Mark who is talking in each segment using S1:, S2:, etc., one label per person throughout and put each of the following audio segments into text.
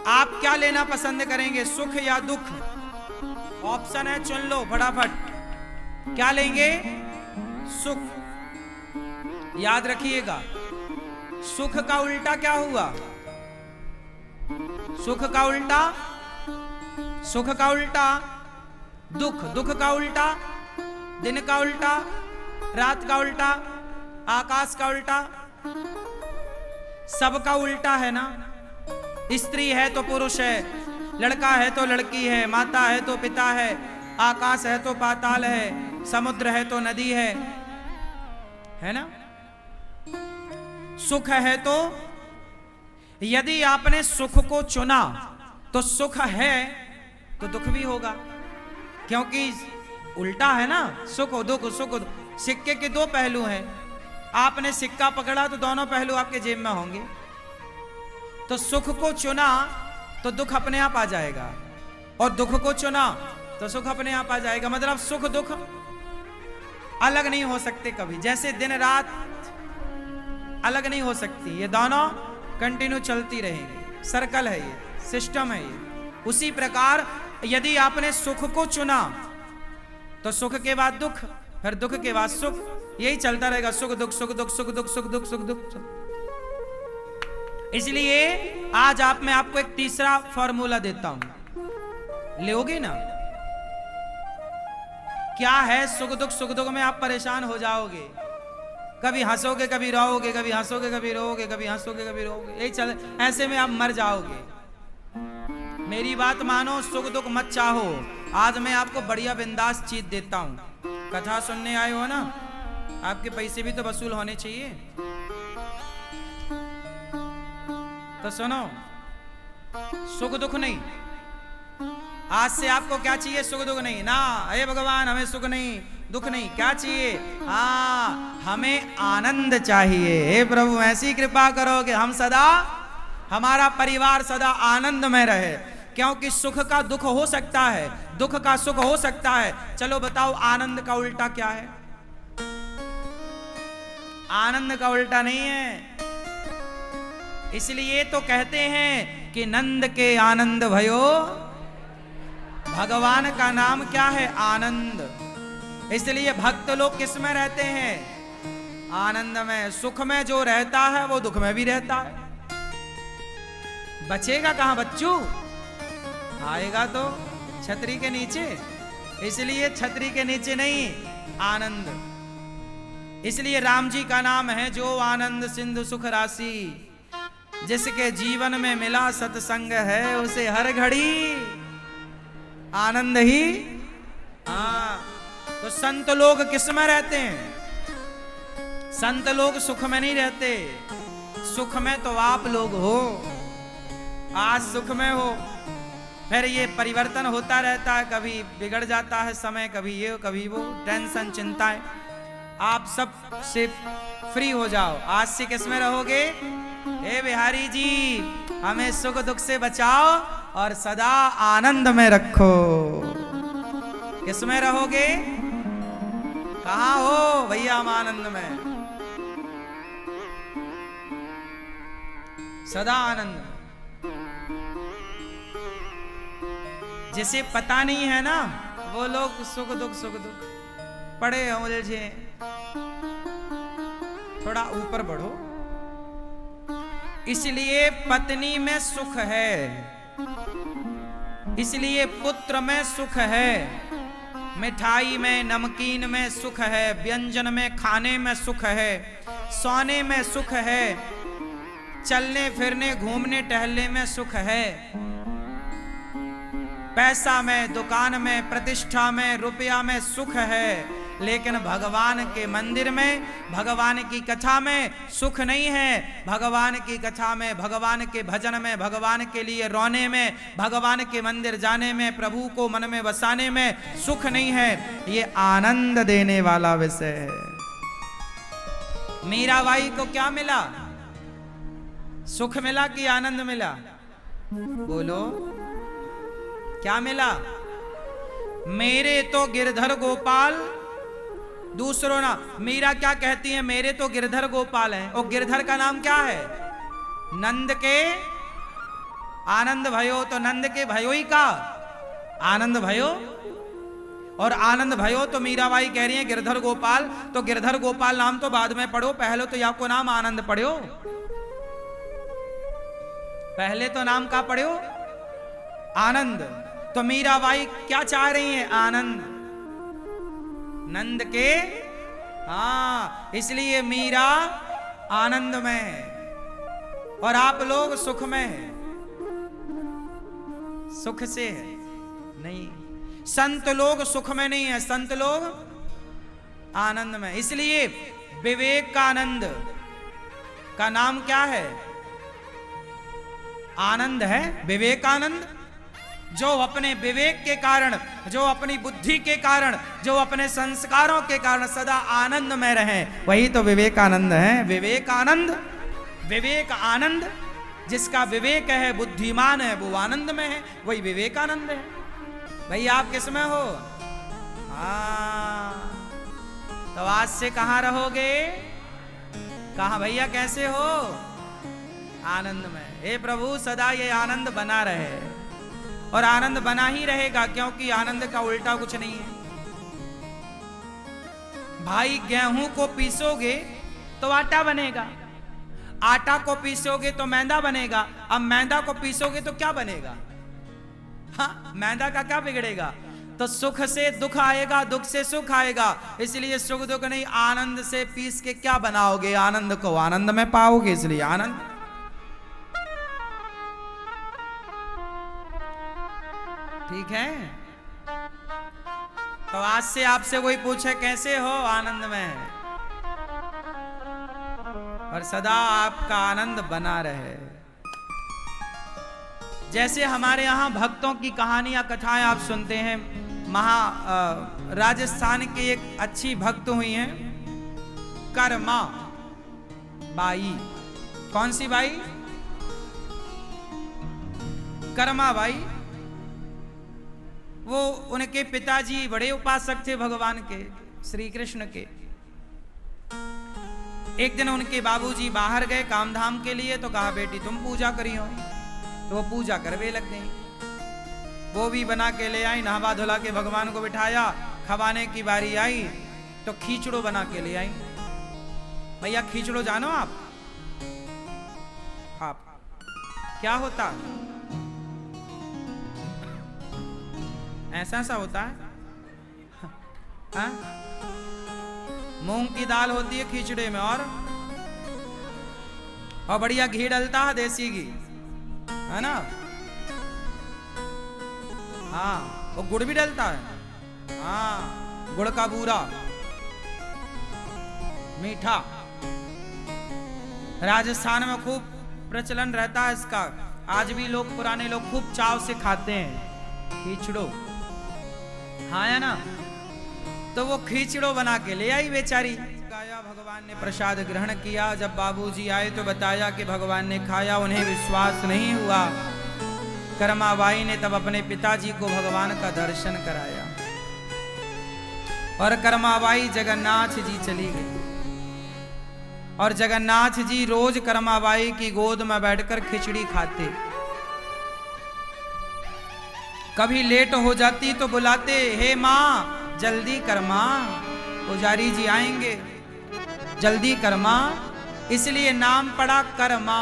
S1: आप क्या लेना पसंद करेंगे, सुख या दुख? ऑप्शन है, चुन लो फटाफट। क्या लेंगे? सुख। याद रखिएगा, सुख का उल्टा क्या हुआ? सुख का उल्टा, सुख का उल्टा दुख, दुख का उल्टा दिन का उल्टा, रात का उल्टा, आकाश का उल्टा, सबका उल्टा है ना। स्त्री है तो पुरुष है, लड़का है तो लड़की है, माता है तो पिता है, आकाश है तो पाताल है, समुद्र है तो नदी है ना। सुख है तो यदि आपने सुख को चुना तो सुख है तो दुख भी होगा, क्योंकि उल्टा है ना। सुख दुख, सुख दुख, सिक्के के दो पहलू हैं। आपने सिक्का पकड़ा तो दोनों पहलू आपके जेब में होंगे। तो सुख को चुना तो दुख अपने आप आ जाएगा, और दुख को चुना तो सुख अपने आप आ जाएगा। मतलब सुख दुख अलग नहीं हो सकते कभी, जैसे दिन रात अलग नहीं हो सकती, ये दोनों कंटिन्यू चलती रहेंगी। सर्कल है ये, सिस्टम है ये। उसी प्रकार यदि आपने सुख को चुना तो सुख के बाद दुख, फिर दुख के बाद सुख, यही चलता रहेगा। सुख दुख, सुख दुख, सुख दुख, सुख दुख, सुख दुख। इसलिए आज मैं आपको एक तीसरा फॉर्मूला देता हूं, लेओगे ना? क्या है सुख दुख? सुख दुख में आप परेशान हो जाओगे, कभी हंसोगे कभी रोओगे, कभी हंसोगे कभी रोओगे, कभी हंसोगे कभी रोओगे, यही चल, ऐसे में आप मर जाओगे। मेरी बात मानो, सुख दुख मत चाहो। आज मैं आपको बढ़िया बिंदास चीज देता हूं। कथा सुनने आए हो ना, आपके पैसे भी तो वसूल होने चाहिए। तो सुनो, सुख दुख नहीं। आज से आपको क्या चाहिए? सुख दुख नहीं ना। हे भगवान, हमें सुख नहीं दुख नहीं, क्या चाहिए? हाँ, हमें आनंद चाहिए। हे प्रभु, ऐसी कृपा करो कि हम सदा, हमारा परिवार सदा आनंद में रहे। क्योंकि सुख का दुख हो सकता है, दुख का सुख हो सकता है। चलो बताओ, आनंद का उल्टा क्या है? आनंद का उल्टा नहीं है। इसलिए तो कहते हैं कि नंद के आनंद भयो, भगवान का नाम क्या है? आनंद। इसलिए भक्त लोग किस में रहते हैं? आनंद में। सुख में जो रहता है वो दुख में भी रहता है। बचेगा कहां बच्चू? आएगा तो छतरी के नीचे। इसलिए छतरी के नीचे नहीं, आनंद। इसलिए राम जी का नाम है जो आनंद सिंधु सुख राशि, जिसके जीवन में मिला सत्संग है, उसे हर घड़ी आनंद ही। हाँ, तो संत लोग किस में रहते हैं? संत लोग सुख में नहीं रहते। सुख में तो आप लोग हो। आज सुख में हो, फिर ये परिवर्तन होता रहता है, कभी बिगड़ जाता है समय, कभी ये कभी वो, टेंशन चिंताएं। आप सब से फ्री हो जाओ। आज से किस में रहोगे? हे बिहारी जी, हमें सुख दुख से बचाओ और सदा आनंद में रखो। किस में रहोगे? कहाँ हो भैया? हम आनंद में, सदा आनंद। जिसे पता नहीं है ना, वो लोग सुख दुख पड़े उलझे। थोड़ा ऊपर बढ़ो। इसलिए पत्नी में सुख है, इसलिए पुत्र में सुख है, मिठाई में नमकीन में सुख है, व्यंजन में खाने में सुख है, सोने में सुख है, चलने फिरने घूमने टहलने में सुख है, पैसा में, दुकान में, प्रतिष्ठा में, रुपया में सुख है। लेकिन भगवान के मंदिर में, भगवान की कथा में सुख नहीं है। भगवान की कथा में, भगवान के भजन में, भगवान के लिए रोने में, भगवान के मंदिर जाने में, प्रभु को मन में बसाने में सुख नहीं है। ये आनंद देने वाला विषय है। मीराबाई को क्या मिला? सुख मिला कि आनंद मिला? बोलो, क्या मिला? मेरे तो गिरधर गोपाल, दूसरों ना। मीरा क्या कहती है? मेरे तो गिरधर गोपाल हैं। और गिरधर का नाम क्या है? नंद के आनंद भयो तो नंद के भयो ही का आनंद भयो, और आनंद भयो तो मीराबाई कह रही है गिरधर गोपाल, तो गिरधर गोपाल नाम तो बाद में पढ़ो, पहले तो आपको नाम आनंद पढ़ो, पहले तो नाम का पढ़ो आनंद। तो मीराबाई क्या चाह रही है? आनंद, नंद के, हाँ, इसलिए मीरा आनंद में है और आप लोग सुख में है, सुख से है नहीं। संत लोग सुख में नहीं है, संत लोग आनंद में। इसलिए विवेकानंद का नाम क्या है? आनंद है। विवेकानंद जो अपने विवेक के कारण, जो अपनी बुद्धि के कारण, जो अपने संस्कारों के कारण सदा आनंद में रहे, वही तो विवेकानंद है। विवेकानंद, विवेक आनंद, जिसका विवेक है, बुद्धिमान है, वो आनंद में है, वही विवेकानंद है। भाई आप किसमें हो? हाँ, तो आज से कहां रहोगे? कहां भैया, कैसे हो? आनंद में। हे प्रभु सदा ये आनंद बना रहे, और आनंद बना ही रहेगा, क्योंकि आनंद का उल्टा कुछ नहीं है। भाई गेहूं को पीसोगे तो आटा बनेगा, आटा को पीसोगे तो मैदा बनेगा, अब मैदा को पीसोगे तो क्या बनेगा? हाँ, मैदा का क्या बिगड़ेगा? तो सुख से दुख आएगा, दुख से सुख आएगा। इसलिए सुख दुख नहीं, आनंद से पीस के क्या बनाओगे? आनंद को आनंद में पाओगे, इसलिए आनंद। ठीक है, तो आज से आपसे कोई पूछे कैसे हो? आनंद में, और सदा आपका आनंद बना रहे। जैसे हमारे यहाँ भक्तों की कहानियां, कथाएं आप सुनते हैं। राजस्थान की एक अच्छी भक्त हुई हैं, कर्मा बाई। कौन सी बाई? कर्मा बाई। वो, उनके पिताजी बड़े उपासक थे भगवान के, श्री कृष्ण के। एक दिन उनके बाबूजी बाहर गए काम धाम के लिए, तो कहा बेटी तुम पूजा करियो, तो वो पूजा करवे लग गई। वो भी बना के ले आई, नहावा धुला के भगवान को बिठाया। खवाने की बारी आई तो खींचड़ो बना के ले आई। भैया खींचड़ो जानो आप क्या होता? ऐसा सा होता है, हाँ? मूंग की दाल होती है खिचड़े में, और बढ़िया घी डलता है, देसी घी, है ना? हाँ, वो गुड़ भी डलता है, हाँ, गुड़ का बूरा, मीठा। राजस्थान में खूब प्रचलन रहता है इसका। आज भी लोग, पुराने लोग खूब चाव से खाते हैं खींचड़ो, हाँ है ना? तो वो खींचड़ो बना के ले आई बेचारी। गाया, भगवान ने प्रसाद ग्रहण किया। जब बाबूजी आए तो बताया कि भगवान ने खाया, उन्हें विश्वास नहीं हुआ। कर्माबाई ने तब अपने पिताजी को भगवान का दर्शन कराया, और कर्माबाई जगन्नाथ जी चली गई। और जगन्नाथ जी रोज कर्माबाई की गोद में बैठकर खिचड़ी खाते। कभी लेट हो जाती तो बुलाते, हे माँ जल्दी कर माँ, पुजारी जी आएंगे, जल्दी कर माँ। इसलिए नाम पड़ा कर्मा।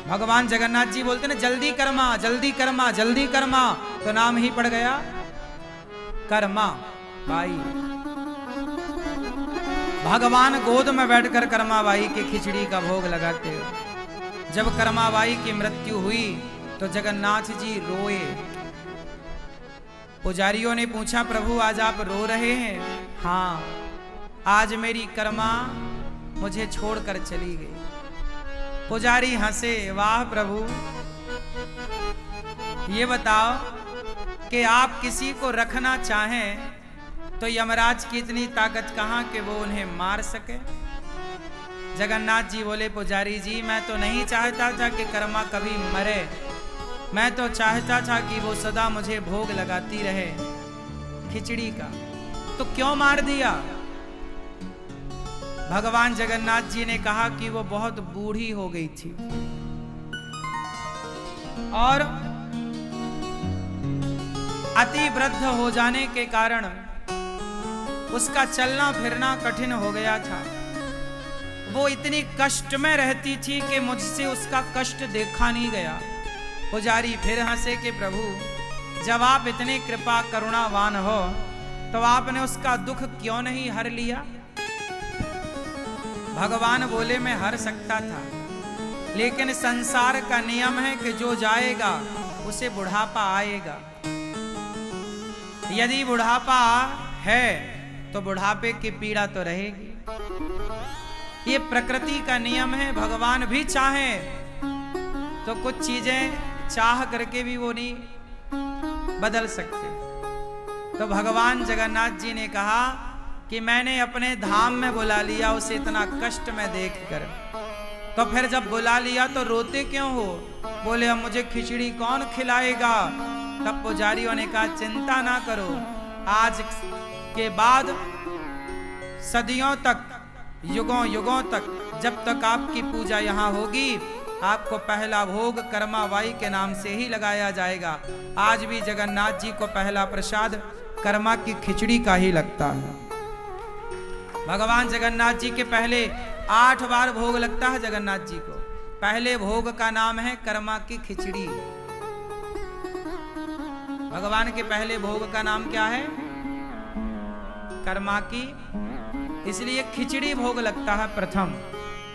S1: भगवान जगन्नाथ जी बोलते ना, जल्दी कर्मा, जल्दी कर्मा, जल्दी कर्मा, तो नाम ही पड़ गया कर्मा बाई। भगवान गोद में बैठकर कर्माबाई के खिचड़ी का भोग लगाते। जब कर्माबाई की मृत्यु हुई तो जगन्नाथ जी रोए। पुजारियों ने पूछा, प्रभु आज आप रो रहे हैं? हाँ, आज मेरी कर्मा मुझे छोड़कर चली गई। पुजारी हंसे, वाह प्रभु, ये बताओ कि आप किसी को रखना चाहें तो यमराज की इतनी ताकत कहां कि वो उन्हें मार सके? जगन्नाथ जी बोले, पुजारी जी मैं तो नहीं चाहता था कि कर्मा कभी मरे, मैं तो चाहता था कि वो सदा मुझे भोग लगाती रहे खिचड़ी का, तो क्यों मार दिया? भगवान जगन्नाथ जी ने कहा कि वो बहुत बूढ़ी हो गई थी और अति वृद्ध हो जाने के कारण उसका चलना फिरना कठिन हो गया था। वो इतनी कष्ट में रहती थी कि मुझसे उसका कष्ट देखा नहीं गया। पुजारी फिर हंसे कि प्रभु, जब आप इतने कृपा करुणावान हो तो आपने उसका दुख क्यों नहीं हर लिया? भगवान बोले, मैं हर सकता था, लेकिन संसार का नियम है कि जो जाएगा उसे बुढ़ापा आएगा। यदि बुढ़ापा है तो बुढ़ापे की पीड़ा तो रहेगी। ये प्रकृति का नियम है। भगवान भी चाहे तो कुछ चीजें चाह करके भी वो नहीं बदल सकते। तो भगवान जगन्नाथ जी ने कहा कि मैंने अपने धाम में बुला लिया उसे इतना कष्ट में देखकर, तो फिर जब बुला लिया तो रोते क्यों हो? बोले, अब मुझे खिचड़ी कौन खिलाएगा? तब पुजारियों ने कहा, चिंता ना करो, आज के बाद सदियों तक, युगों युगों तक, जब तक आपकी पूजा यहाँ होगी, आपको पहला भोग कर्माबाई के नाम से ही लगाया जाएगा। आज भी जगन्नाथ जी को पहला प्रसाद कर्मा की खिचड़ी का ही लगता है। भगवान जगन्नाथ जी के पहले 8 बार भोग लगता है जगन्नाथ जी को। पहले भोग का नाम है कर्मा की खिचड़ी। भगवान के पहले भोग का नाम क्या है? कर्मा की, इसलिए खिचड़ी भोग लगता है प्रथम।